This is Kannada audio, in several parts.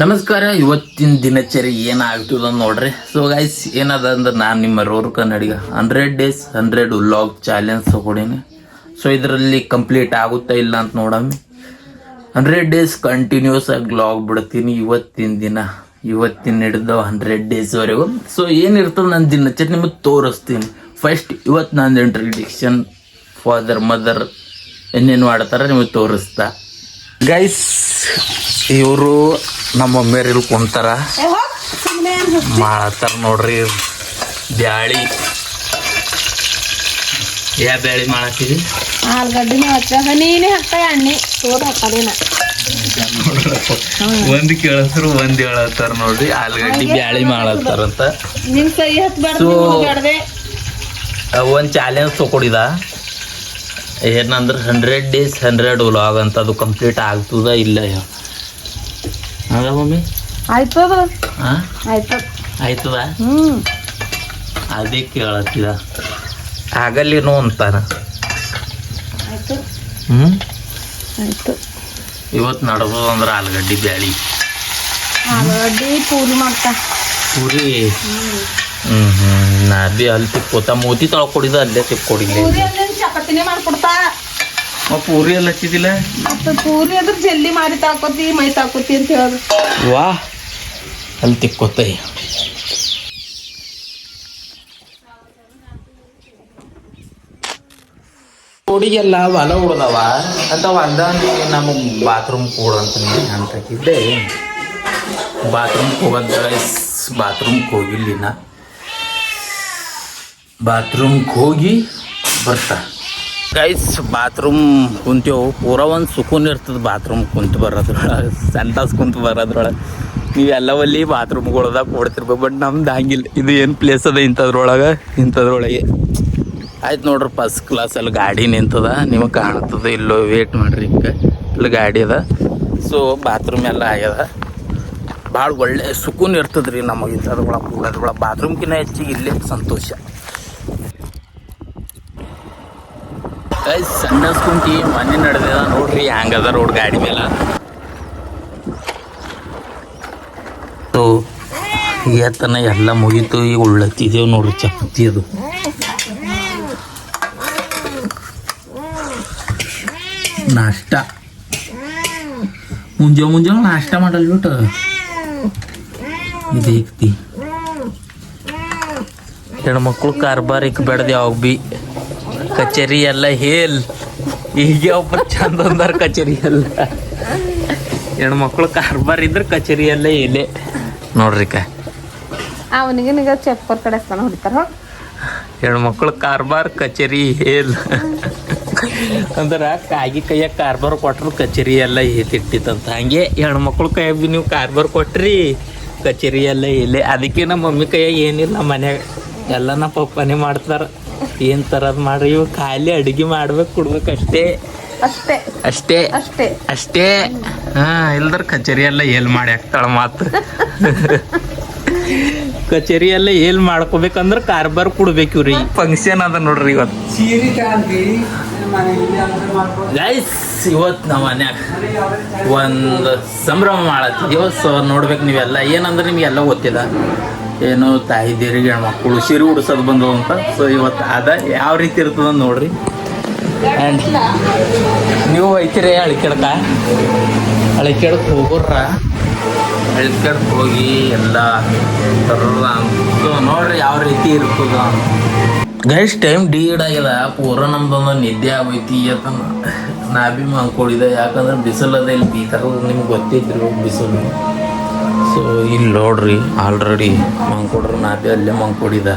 ನಮಸ್ಕಾರ. ಇವತ್ತಿನ ದಿನಚರಿ ಏನಾಗ್ತದ ನೋಡ್ರಿ. ಸೊ ಗೈಸ್ ಏನದ ಅಂದ್ರೆ ನಾನು ನಿಮ್ಮ ರೋರ್ ಕನ್ನಡಿಗ 100 days 100 ವ್ಲಾಗ್ ಚಾಲೆಂಜ್ ತಗೊಂಡೀನಿ. ಸೊ ಇದರಲ್ಲಿ ಕಂಪ್ಲೀಟ್ ಆಗುತ್ತಾ ಇಲ್ಲ ಅಂತ ನೋಡಮ್ಮಿ. 100 days ಕಂಟಿನ್ಯೂಸ್ ಆಗಿ ವ್ಲಾಗ್ ಬಿಡ್ತೀನಿ ಇವತ್ತಿನ ಹಿಡಿದು 100 days ವರೆಗೂ. ಸೊ ಏನಿರ್ತದೆ ನನ್ನ ದಿನಚರಿ ನಿಮಗೆ ತೋರಿಸ್ತೀನಿ. ಫಸ್ಟ್ ಇವತ್ತು ನಾನು ಇಂಟ್ರಡಕ್ಷನ್ ಫಾದರ್ ಮದರ್ ಏನೇನು ಮಾಡ್ತಾರೆ ನಿಮಗೆ ತೋರಿಸ್ತಾ. ಗೈಸ್ ಇವರು ನಮ್ಮ ಮಮ್ಮಿಯರ್ ಇಲ್ಲಿ ಕುಂತಾರ ಮಾಡತ್ತಾರ ನೋಡ್ರಿ. ಬ್ಯಾಳಿ ಯಾವ ಬ್ಯಾಳಿ ಮಾಡತ್ತೀವಿ? ಆಲೂಗಡ್ಡಿ ನೀನೇ ಹಾಕ್ತ ಎಣ್ಣೆ ತೋಡ್ ಹಾಕದೇನ ಒಂದ್ ಕೇಳಸ್ರು ಒಂದ್ ಹೇಳತ್ತಾರ ನೋಡ್ರಿ. ಆಲೂಗಡ್ಡಿ ಬ್ಯಾಳಿ ಮಾಡತ್ತಾರಂತ. ನಿಮ್ ಕೈ ಹತ್ಬಾರ್ದು ಒಂದ್ ಚಾಲೆಂಜ್ ತಗೊಂಡಿದ ಏನಂದ್ರೆ 100 days 100 ವ್ಲಾಗ್ ಅಂತ. ಅದು ಕಂಪ್ಲೀಟ್ ಆಗ್ತದ ಇಲ್ಲ ಹೌದಾ ಮಮ್ಮಿ? ಆಯ್ತದ ಆಯ್ತದ. ಅದೇ ಕೇಳತ್ತಿದ ಆಗಲ್ಲೇನೋ ಅಂತಾರ. ಇವತ್ತು ನಡೆದು ಅಂದ್ರೆ ಆಲೂಗಡ್ಡಿ ಬ್ಯಾಳಿ ಆಲೂಗಡ್ಡಿ ಪೂರಿ ಮಾಡ್ತಾ ಪೂರಿ. ನಾ ಬಿ ಅಲ್ಲಿ ತಿಕ್ಕೋತ ಮೋತಿ ತೊಳ್ಕೊಡಿದ ಅಲ್ಲೇ ತಿಕ್ಕೊಡಿಲ್ಲ. ಚಪಾತಿನೇ ಮಾಡ್ಕೊಡ್ತಾ ಪೂರಿ ಎಲ್ಲ ಹಚ್ಚಿದಿಲ್ಲ. ಮತ್ತೆ ಪೂರಿ ಅದ್ರ ಜಲ್ದಿ ಮಾಡಿ ತಾಕೋತಿ ಮೈ ತಾಕೋತಿ ಅಂತ ಹೇಳೋದು. ವಾ ಅಲ್ಲಿ ತಿಕ್ಕೋತ ಹುಡುಗೆಲ್ಲ ಹೊಲ ಉಡ್ದವ ಅಂತ ಹೊಲ್ದಲ್ಲಿ ನಮಗೆ ಬಾತ್ರೂಮ್ ಕೊಡಂತ ಅಂತಿದ್ದೆ. ಬಾತ್ರೂಮ್ಗೆ ಹೋಗೋದ ಬಾತ್ರೂಮ್ಗೆ ಹೋಗಿಲ್ಲಿನ. ಬಾತ್ರೂಮ್ಗೆ ಹೋಗಿ ಬರ್ತಾ ಗೈಸ್ ಬಾತ್ರೂಮ್ ಕುಂತೇವು. ಪೂರ ಒಂದು ಸುಕೂನ್ ಇರ್ತದೆ ಬಾತ್ರೂಮ್ ಕುಂತು ಬರೋದ್ರೊಳಗೆ, ಸಂಟಾಸ್ ಕುಂತು ಬರೋದ್ರೊಳಗೆ. ನೀವೆಲ್ಲ ಒಲ್ಲಿ ಬಾತ್ರೂಮ್ಗಳದಾಗ ಕೊಡ್ತಿರ್ಬೇಕು. ಬಟ್ ನಮ್ದು ಹಂಗಿಲ್ಲ. ಇದು ಏನು ಪ್ಲೇಸ್ ಅದ ಇಂಥದ್ರೊಳಗೆ ಆಯ್ತು ನೋಡ್ರಿ. ಫಸ್ಟ್ ಕ್ಲಾಸಲ್ಲಿ ಗಾಡಿ ನಿಂತದ, ನಿಮಗೆ ಕಾಣ್ತದೆ ಇಲ್ಲೋ. ವೇಟ್ ಮಾಡಿರಿ, ಇಲ್ಲಿ ಗಾಡಿ ಅದ. ಸೊ ಬಾತ್ರೂಮ್ ಎಲ್ಲ ಆಗ್ಯದ. ಭಾಳ ಒಳ್ಳೆ ಸುಕೂನ್ ಇರ್ತದೆ ರೀ ನಮಗೆ ಇಂಥದ್ರೊಳಗೆ ಕೂಡೋದ್ರೊಳಗೆ. ಬಾತ್ರೂಮ್ಗಿನ್ನ ಹೆಚ್ಚಿಗೆ ಇಲ್ಲೇ ಸಂತೋಷ. ಸಣ್ಣ ಕುಂತಿ ಮನೆ ನಡೆದ ನೋಡ್ರಿ ಹ್ಯಾಂಗದ ರೋಡ್ ಗಾಡಿ ಮೇಲೆ. ಸೊ ಏತನ ಎಲ್ಲ ಮುಗೀತು. ಈಗ ಉಳ್ಳತ್ತಿದ್ದೇವು ನೋಡ್ರಿ ಚಪಾತಿ. ಅದು ನಾಷ್ಟ ಮುಂಜಾನೆ ನಾಷ್ಟ ಮಾಡಲ್ ಬಿಟ್ಟು ಇದೈತಿ. ಹೆಣ್ಮಕ್ಳು ಕಾರ್ಬಾರಿಕ್ ಬೇಡ್ದು ಯಾವಾಗ ಬಿ ಕಚೇರಿ ಎಲ್ಲ ಹೇಲ್. ಈಗ ಒಬ್ಬರು ಚಂದ ಅಂದಾರ ಕಚೇರಿ ಎಲ್ಲ. ಹೆಣ್ಮಕ್ಳು ಕಾರ್ಬಾರ್ ಇದ್ರೆ ಕಚೇರಿ ಎಲ್ಲ ಹೇಲೆ ನೋಡ್ರಿ. ಅವನಿಗೆ ಚಪ್ಪರ್ ಕಡೆ ಹೊಡಿತಾರ. ಹೆಣ್ಮಕ್ಳು ಕಾರ್ಬಾರ್ ಕಚೇರಿ ಹೇಲ್ ಅಂದ್ರೆ ಕಾಗಿ ಕೈಯಾಗ ಕಾರ್ಬಾರ್ ಕೊಟ್ರು ಕಚೇರಿ ಎಲ್ಲ ಹೇತಿಟ್ಟಿತ್ತಂತ. ಹಂಗೆ ಹೆಣ್ಮಕ್ಳು ಕೈಯಾಗ ಬಿ ನೀವು ಕಾರ್ಬಾರ್ ಕೊಟ್ರಿ ಕಚೇರಿ ಎಲ್ಲ ಹೇಲೆ. ಅದಕ್ಕೆ ನಮ್ಮ ಮಮ್ಮಿ ಕೈಯಾಗ ಏನಿಲ್ಲ ಮನ್ಯಾಗ ಎಲ್ಲ ನಮ್ಮ ಪಪ್ಪನೇ ಮಾಡ್ತಾರ. ಏನು ಥರದ್ದು ಮಾಡ್ರಿ ಇವು ಖಾಲಿ ಅಡುಗೆ ಮಾಡ್ಬೇಕು ಕೊಡ್ಬೇಕು ಅಷ್ಟೇ ಅಷ್ಟೇ ಅಷ್ಟೇ ಅಷ್ಟೇ ಅಷ್ಟೇ. ಇಲ್ದ್ರ ಕಚೇರಿ ಎಲ್ಲ ಏಲ್ ಮಾಡಿ ಹಾಕ್ತಾಳ ಮಾತು. ಕಚೇರಿ ಎಲ್ಲ ಏಲ್ ಮಾಡ್ಕೋಬೇಕಂದ್ರೆ ಕಾರ್ಬಾರ್ ಕೊಡ್ಬೇಕು ರೀ. ಫಂಕ್ಷನ್ ಅದ ನೋಡ್ರಿ ಇವತ್ತು. ಗೈಸ್ ಇವತ್ತು ನಮ್ಮ ಮನ್ಯಾಗ ಒಂದು ಸಂಭ್ರಮ ಮಾಡತ್ತಿದ್ದೀವಿ. ಸೊ ನೋಡ್ಬೇಕು ನೀವೆಲ್ಲ. ಏನಂದ್ರೆ ನಿಮಗೆಲ್ಲ ಗೊತ್ತಿಲ್ಲ ಏನೋ ತಾಯಿ ದೇರಿಗೆ ಹೆಣ್ಮಕ್ಳು ಸೀರೆ ಉಡ್ಸೋದು ಬಂದವು ಅಂತ. ಸೊ ಇವತ್ತು ಅದ ಯಾವ ರೀತಿ ಇರ್ತದ ನೋಡ್ರಿ. ಆ್ಯಂಡ್ ನೀವು ಐತಿರಿ ಅಳಿಕೆಡಕ್ಕೆ ಹೋಗೋರ ಅಳಿಕೆಡಕ್ಕೆ ಹೋಗಿ ಎಲ್ಲ ತರೋದ. ಸೊ ನೋಡ್ರಿ ಯಾವ ರೀತಿ ಇರ್ತದ. ಗೈಸ್ ಟೈಮ್ ಡೀಡ್ ಆಗ್ಯದ. ಪೂರ ನಮ್ದೊಂದು ನಿದ್ದೆ ಆಗೋಯ್ತಿ ಅಂತ ನಾ ಭೀ ಮಂದ್ಕೊಂಡಿದ್ದೆ. ಯಾಕಂದ್ರೆ ಬಿಸಿಲದ ಇಲ್ಲಿ ಬೀದರ್ ನಿಮ್ಗೆ ಗೊತ್ತಿದ್ರು ಬಿಸಿಲು. ಸೊ ಇಲ್ಲಿ ನೋಡ್ರಿ ಆಲ್ರೆಡಿ ಮಂಗ್ಕೊಡ್ರು. ನಾ ಭೀ ಅಲ್ಲೇ ಮಂಗ್ಕೊಡಿದ.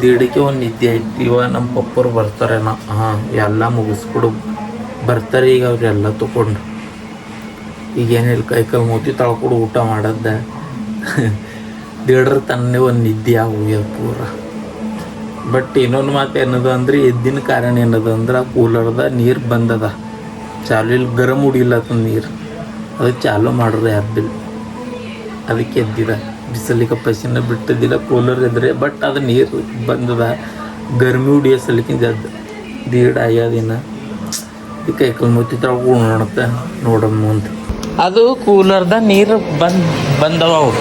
ದೀಡಕ್ಕೆ ಒಂದು ನಿದ್ದೆ ಐತಿ. ಇವಾಗ ನಮ್ಮ ಪಪ್ಪರು ಬರ್ತಾರೆ. ಎಲ್ಲ ಮುಗಿಸ್ಕೊಡು ಬರ್ತಾರೆ. ಈಗ ಅವ್ರೆಲ್ಲ ತೊಗೊಂಡು ಈಗೇನಿಲ್ಲ ಕೈಕಾಲು ಮೂತಿ ತಳ್ಕೊಡು ಊಟ ಮಾಡದ್ದ. ದೀಡ್ರ ತನ್ನೇ ಒಂದು ನಿದ್ದೆ ಆಗೋಗ್ಯದ ಪೂರ. ಬಟ್ ಇನ್ನೊಂದು ಮಾತು ಏನದ ಅಂದ್ರೆ ಎದ್ದಿನ ಕಾರಣ ಏನದ ಅಂದ್ರೆ ಆ ಕೂಲರ್ದ ನೀರು ಬಂದದ ಚಾಲು. ಇಲ್ಲಿ ಗರಂ ಹುಡಿಲತ್ತ ನೀರು. ಅದು ಚಾಲು ಮಾಡ್ರಿ ಯಾರು ಅದಕ್ಕೆ ಎದ್ದಿದ. ಬಿಸಿಲಿಗೆ ಪಸಿನ ಬಿಟ್ಟದಿಲ್ಲ ಕೂಲರ್ ಇದ್ರೆ. ಬಟ್ ಅದು ನೀರು ಬಂದದ ಗರ್ಮಿ ಹುಡಿಯೋ ಸಲಿಕಿಂದ ಎದ್ದು ದೀಡ್ ಆಗ್ಯದಿನ. ಈ ಕೈಕಲ್ ಮುತ್ತಿ ತಗೊಂಡು ನೋಡುತ್ತೆ ನೋಡಮ್ಮ ಅಂತ. ಅದು ಕೂಲರ್ದ ನೀರು ಬಂದವ ಅವು.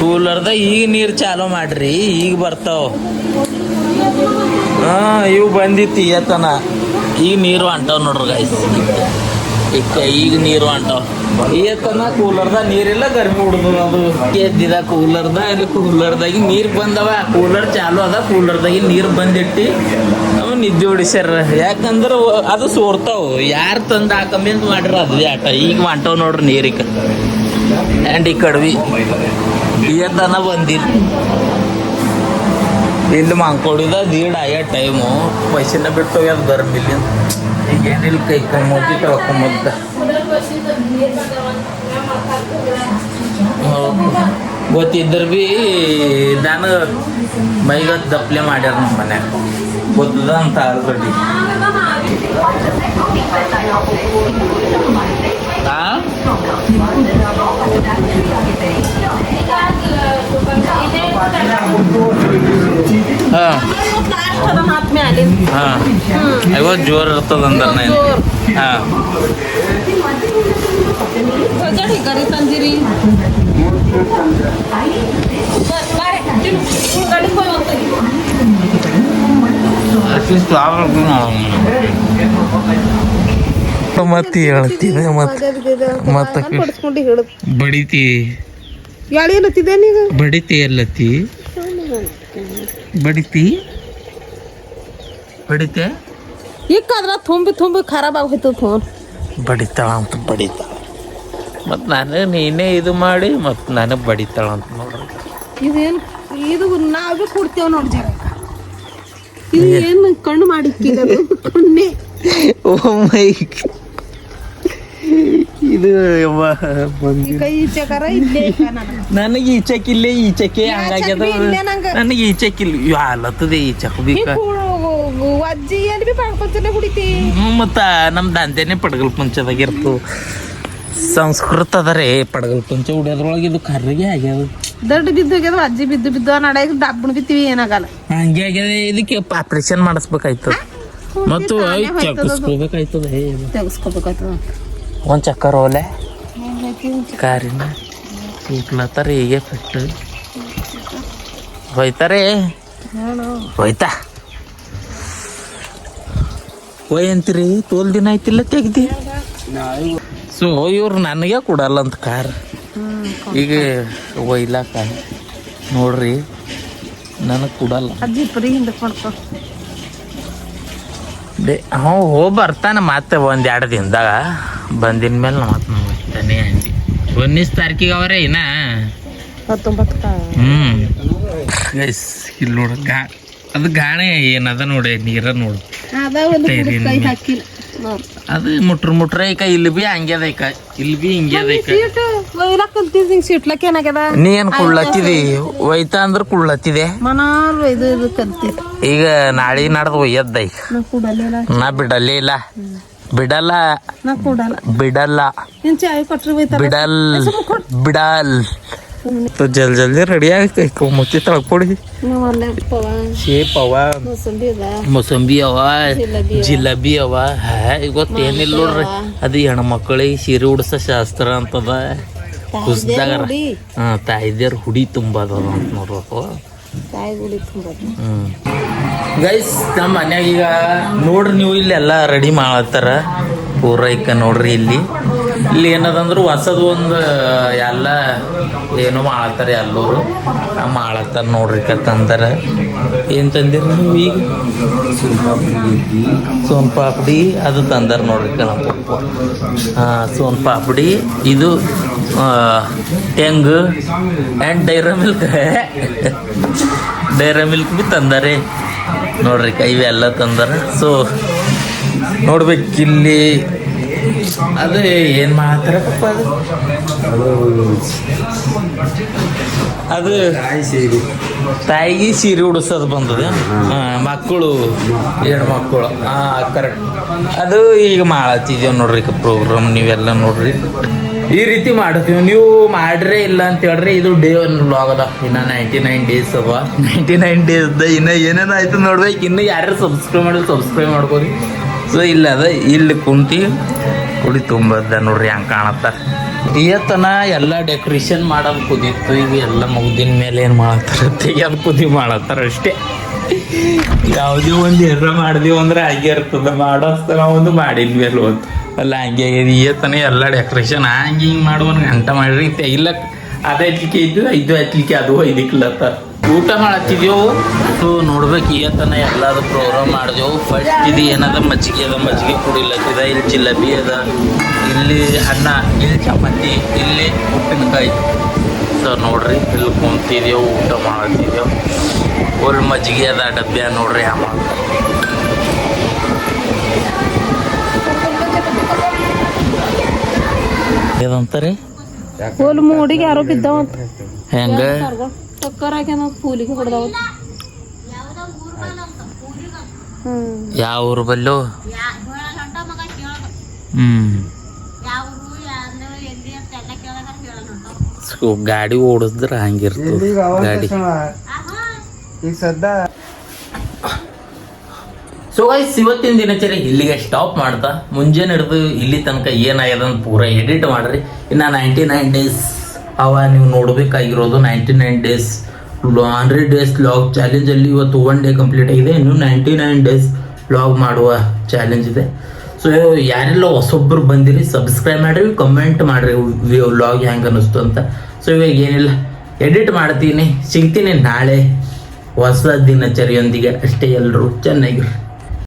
ಕೂಲರ್ದ ಈಗ ನೀರು ಚಾಲೂ ಮಾಡ್ರಿ, ಈಗ ಬರ್ತಾವ. ಇವು ಬಂದಿತ್ತು ಈತನ, ಈಗ ನೀರು ಅಂಟವ್ ನೋಡ್ರಿ ಗೈಸ್. ಈಗ ನೀರು ಅಂಟವ್. ಈತನ ಕೂಲರ್ದ ನೀರಿಲ್ಲ, ಗರ್ಮಿ ಹುಡ್ದದ. ಅದು ಎದ್ದಿದ ಕೂಲರ್ದ, ಅಲ್ಲಿ ಕೂಲರ್ದಾಗಿ ನೀರು ಬಂದವ. ಕೂಲರ್ ಚಾಲು ಅದ, ಕೂಲರ್ದಾಗಿ ನೀರು ಬಂದಿಟ್ಟು ಅವ ನಿದ್ದೆ ಹೊಡಿಸ್ಯಾರ. ಯಾಕಂದ್ರೆ ಅದು ಸೋರ್ತಾವ. ಯಾರು ತಂದು ಹಾಕಂತ ಮಾಡ್ರ ಅದು ಆಟ. ಈಗ ಹೊಂಟವ್ ನೋಡ್ರಿ ನೀರಿಗೆ. ಆ್ಯಂಡ್ ಈ ಕಡ್ವಿ ಈತನ ಬಂದಿಲ್ಲ. ಇಲ್ಲಿ ಮಂಕೋಡಿದ ದೀಡ್ ಆಯ ಟೈಮು. ಪೈಸೆನ ಬಿಟ್ಟು ಅದು ಗರ್ಮಿಲ್ಲ. ಈಗ ಏನಿಲ್ಲ, ಕೈ ಮುದ್ದೆ ತೊಳ್ಕೊಂಬದ್ದ ಗೊತ್ತಿದ್ರ ಭೀ ನಾನು ಮೈಗ ದಪ್ಲೆ ಮಾಡ್ಯಾರ ನಮ್ಮ ಮನ್ಯಾಗ. ಗೊತ್ತದ ಅಂತ ಆಲ್ರೆಡಿ. ಐವತ್ತು ಜೋರ್ ಇರ್ತದ ಅಂದ್ರೆ ತಂದಿರಿ ಮತ್ತೆ ಹೇಳ್ತೀನಿ. ಮತ್ತೆ ಬಡಿತಿ ಬಡಿತಿ ಎಲ್ಲತ್ತಿ ಬಡಿತೆ ಈಗಾದ್ರ ತುಂಬಿ ಖರಾಬ್ ಆಗೋಯ್ತು ಫೋನ್. ಬಡಿತಾಳ ಅಂತ ಬಡಿತಾಳ. ಮತ್ತು ನಾನು ನೀನೇ ಇದು ಮಾಡಿ ಮತ್ತು ನನಗೆ ಬಡಿತಾಳ ಅಂತ ನೋಡ್ರಿ. ಇದೇನು ಇದು ನಾವೇ ಕೊಡ್ತೇವೆ ನೋಡಿ ಜಗ. ಇದು ಏನು ಕಣ್ಣು ಮಾಡಿಕ್ಕಿದ್ದು ಕಣ್ಣೆ. ಓ ಮೈ, ಇದು ಕೈ ಈಚೆಕರ ಇಲ್ಲೇ ನನಗೆ ಈಚಕ್ಕಿಲ್ಲೇ ಈಚಕ್ಕೆ ಹಂಗಾಗ್ಯದ. ನನಗೆ ಈಚಕ್ಕಿಲ್ಲ ಆಲತ್ತದೆ ಈಚಕ್ ಬೇಕ. ಅಜ್ಜಿ ಎಲ್ಲಿ ಬಿ ಪಡ್ಕೊಂತಾನೆ ಕುಡಿತಿ. ಮತ್ತ ನಮ್ ದಂಧೆನೆ ಪಡಗಲ್ ಪಂಚದಾಗ ಇರ್ತು. ಸಂಸ್ಕೃತ ಅದರೇ ಪಡಗಲ್ ಪಂಚ ಉಡಿಯೋದ್ರೊಳಗೆ ಇದು ಕರ್ರಿಗೆ ಆಗ್ಯದ. ದೊಡ್ಡ ಬಿದ್ದು ಹೋಗ್ಯದ. ಅಜ್ಜಿ ಬಿದ್ದು ನಡೆಯ ಡಬ್ಬಣ ಬಿತ್ತೀವಿ, ಏನಾಗಲ್ಲ. ಹಂಗೆ ಆಗ್ಯದ. ಇದಕ್ಕೆ ಆಪರೇಷನ್ ಮಾಡಿಸ್ಬೇಕಾಯ್ತದ ಮತ್ತು ತೆಗಿಸ್ಕೋಬೇಕಾಯ್ತದ. ತೆಗಿಸ್ಕೋಬೇಕಾಯ್ತದ. ಒಂದು ಚಕ್ಕರ್ ಓಲೆ ಕಾರಿನ ಇಟ್ಲತ್ತಾರ. ಹೀಗೆ ಫಿಟ್ಟು ಹೋಯ್ತಾರೆ. ಹೋಯ್ತಾ ಹೋಯ್ ಅಂತೀರಿ. ತೋಲ್ ದಿನ ಆಯ್ತಿಲ್ಲ ತೆಗ್ದಿ. ಸೊ ಇವ್ರು ನನಗೆ ಕೊಡಲ್ಲ ಅಂತ ಕಾರ್. ಈಗ ಒಯ್ಲಾಕ ನೋಡ್ರಿ ನನಗೆ ಕೊಡಲ್ಲ. ಹೋಗಿ ಬರ್ತಾನೆ ಮತ್ತೆ ಒಂದು 2 ದಿನದಾಗ. ಬಂದಿನ ಮೇಲೆ ಮತ್ತೆ ಹೋಗ್ತಾನೆ. ಅಂಡಿ 19 ತಾರೀಕಿಗೆ ಅವರೇ ಇನ್ನ 19. ಗೈಸ್ ಇಲ್ಲಿ ನೋಡ ಅದು ಗಾಣೆ ಏನದ ನೋಡಿ, ನೀರ ನೋಡು. ಅದು ಮುಟ್ರ ಈಕ ಇಲ್ಲಿ ಬಿ ಹಂಗ್ಯದ. ಈಕ ಇಲ್ಲಿ ಬಿ ಹಿಂಗ್ಯದ. ನೀ ಏನ್ ಕುಳ್ಳತ್ತಿದಿ? ಒಯ್ತಾ ಅಂದ್ರ ಕುಳ್ಳತ್ತಿದೆ. ಈಗ ನಾಳೆ ನಾಡ್ದು ಒಯ್ಯದ್ದ. ಈಗ ನಾ ಬಿಡಲ್ಲೇ ಇಲ್ಲ. ಬಿಡಲ್ಲ ಜಲ್ದಿ ರೆಡಿ ಆಗಿ ಮುಚ್ಚಿ ತಳ್ಕೊಡಿ. ಸೇಪ್ ಅವ, ಮೊಸಂಬಿ ಅವ, ಜಿಲೇಬಿ ಅವ. ಗೊತ್ತೇನಿಲ್ಲ ನೋಡ್ರಿ. ಅದು ಹೆಣ್ಮಕ್ಳಿಗೆ ಸೀರೆ ಉಡ್ಸ ಶಾಸ್ತ್ರ ಅಂತದ. ಕುಸ್ದಾಗ ತಾಯಿದೇರ್ ಹುಡಿ ತುಂಬದ ಅಂತ ನೋಡ್ಬೇಕು. ಗೈಸ್ ನಮ್ಮ ಮನ್ಯಾಗ ಈಗ ನೋಡ್ರಿ ನೀವು ಇಲ್ಲೆಲ್ಲ ರೆಡಿ ಮಾಡತ್ತಾರ ಪೂರೈಕ. ನೋಡ್ರಿ ಇಲ್ಲಿ ಏನದಂದ್ರೆ ಹೊಸದು ಒಂದು ಎಲ್ಲ ಏನೋ ಮಾಡತ್ತಾರೆ ಎಲ್ಲರೂ. ಮಾಡತ್ತಾರ ನೋಡ್ರಿ. ತಂದಾರ. ಏನು ತಂದಿರಿ ನೀವು ಈಗ? ಸೋನ್ ಪಾಪಡಿ ಅದು ತಂದಾರ ನೋಡ್ರಿ ಕಣಪ್ಪ. ಸೋನ್ ಪಾಪಡಿ, ಇದು ಟೆಂಗು ಆ್ಯಂಡ್ ಡೈರಾ ಮಿಲ್ಕ್ ಬಿ ತಂದಾರೆ ನೋಡ್ರಿ. ಇವೆಲ್ಲ ತಂದಾರ. ಸೊ ನೋಡ್ಬೇಕಿಲ್ಲಿ ಅದು ಏನು ಮಾಡ್ತಾರಪ್ಪ. ಅದು ತಾಯಿಗೆ ಸೀರೆ ಉಡಿಸೋದು ಬಂದದೆ. ಮಕ್ಕಳು ಹೆಣ್ಮಕ್ಕಳು ಕರೆಕ್ಟ್. ಅದು ಈಗ ಮಾಡತ್ತಿದ್ದೇವೆ ನೋಡ್ರಿ ಪ್ರೋಗ್ರಾಮ್. ನೀವೆಲ್ಲ ನೋಡ್ರಿ ಈ ರೀತಿ ಮಾಡ್ತೀವಿ. ನೀವು ಮಾಡ್ರೆ ಇಲ್ಲ ಅಂತ ಹೇಳ್ರಿ. ಇದು ಡೇ 1 ವ್ಲಾಗ್ ಅದ. ಇನ್ನು 99 ಡೇಸ್ ಅವ. 99 ಡೇಸ್ದ ಇನ್ನು ಏನೇನು ಆಯ್ತು ನೋಡ್ಬೇಕು. ಇನ್ನು ಯಾರ್ಯಾರು ಸಬ್ಸ್ಕ್ರೈಬ್ ಮಾಡ್ಕೋರಿ. ಸೊ ಇಲ್ಲ ಅದ ಇಲ್ಲಿ ಕುಂತಿ ಕುಡಿ ತುಂಬದ ನೋಡ್ರಿ ಹಂಗೆ ಕಾಣತ್ತ. ಇವತ್ತನ ಎಲ್ಲ ಡೆಕೋರೇಷನ್ ಮಾಡೋದು ಕುದಿತ್ತು. ಈಗ ಎಲ್ಲ ಮುಗ್ದಿನ ಮೇಲೆ ಏನು ಮಾಡತ್ತಾರ ತೆಗಿಯೋದು ಕುದಿ ಮಾಡತ್ತಾರ ಅಷ್ಟೇ. ಯಾವುದೇ ಒಂದು ಎರ್ರ ಮಾಡಿದೀವಿ ಅಂದ್ರೆ ಹಾಗೆ ಇರ್ತದೆ. ಮಾಡೋಸ್ತ ಒಂದು ಮಾಡಿದ್ವಿ ಅಲ್ಲ ಒಂದು ಅಲ್ಲ ಹಂಗೆ ಇವತ್ತನೇ ಎಲ್ಲ ಡೆಕೋರೇಷನ್ ಹಂಗೆ ಹಿಂಗೆ ಮಾಡುವ ಗಂಟ ಮಾಡ್ರಿ ತೆಗಿಲಕ್ ಅದು ಹಚ್ಲಿಕ್ಕೆ ಇದ್ದು ಇದು ಹಚ್ಲಿಕ್ಕೆ ಅದು ಒಯ್ದಿಕ್ಲತ್ತ. ಊಟ ಮಾಡತ್ತಿದ್ದೆವು. ಸೊ ನೋಡ್ಬೇಕು ಇವತ್ತನ ಎಲ್ಲಾದ್ರು ಪ್ರೋಗ್ರಾಮ್ ಮಾಡಿದೆವು. ಫಸ್ಟ್ ಇದು ಏನದ ಮಜ್ಜಿಗೆ ಅದ, ಮಜ್ಜಿಗೆ ಕುಡಿಲತ್ತಿದ. ಇಲ್ಲಿ ಜಿಲೇಬಿ ಅದ, ಇಲ್ಲಿ ಅನ್ನ, ಇಲ್ಲಿ ಚಪಾತಿ, ಇಲ್ಲಿ ಉಪ್ಪಿನಕಾಯಿ. ಸೊ ನೋಡ್ರಿ ಇಲ್ಲಿ ಕುಂತಿದ್ದೆವು, ಊಟ ಮಾಡತ್ತಿದ್ದೆವು. ಒಳ್ಳೆ ಮಜ್ಜಿಗೆ ಅದ, ಡಬ್ಬಿ ನೋಡ್ರಿ ಅಮ್ಮ. ಏನಂತಾರೆ ಹೋಲ್ ಮೂಡಿಗೆ ಯಾರೋ ಬಿದ್ದಾವಂತ. ಹೆಂಗ ಟಕ್ಕರ್ ಹಾಕ್ಯಾನ ಕೂಲಿಗೆ ಹೊಡೆದವ. ಯಾವ ಊರು ಬಲ್ಲೋ? ಗಾಡಿ ಓಡಿಸಿದ್ರ ಹಂಗಿರ್ತದೆ ಗಾಡಿ. ಸೊ ಗೈಸ್ ಇವತ್ತಿನ ದಿನಚರಿ ಇಲ್ಲಿಗೆ ಸ್ಟಾಪ್ ಮಾಡ್ತಾ ಮುಂಜಾನೆ ಹಿಡಿದು ಇಲ್ಲಿ ತನಕ ಏನಾಗ್ಯದ ಅಂತ ಪೂರ ಎಡಿಟ್ ಮಾಡ್ರಿ. ಇನ್ನು 99 ಡೇಸ್ ಅವ ನೀವು ನೋಡಬೇಕಾಗಿರೋದು. 99 ಡೇಸ್ 100 ಡೇಸ್ ಲಾಗ್ ಚಾಲೆಂಜಲ್ಲಿ ಇವತ್ತು 1 ಡೇ ಕಂಪ್ಲೀಟ್ ಆಗಿದೆ. ಇನ್ನು 99 ಡೇಸ್ ಲಾಗ್ ಮಾಡುವ ಚಾಲೆಂಜ್ ಇದೆ. ಸೊ ಯಾರೆಲ್ಲ ಹೊಸೊಬ್ಬರು ಬಂದಿರಿ ಸಬ್ಸ್ಕ್ರೈಬ್ ಮಾಡಿರಿ, ಕಮೆಂಟ್ ಮಾಡಿರಿ ವ್ಲಾಗ್ ಹೆಂಗೆ ಅನ್ನಿಸ್ತು ಅಂತ. ಸೊ ಇವಾಗ ಏನಿಲ್ಲ ಎಡಿಟ್ ಮಾಡ್ತೀನಿ, ಸಿಗ್ತೀನಿ ನಾಳೆ ಹೊಸ ದಿನಚರಿಯೊಂದಿಗೆ. ಅಷ್ಟೇ, ಎಲ್ಲರೂ ಚೆನ್ನಾಗಿರಿ.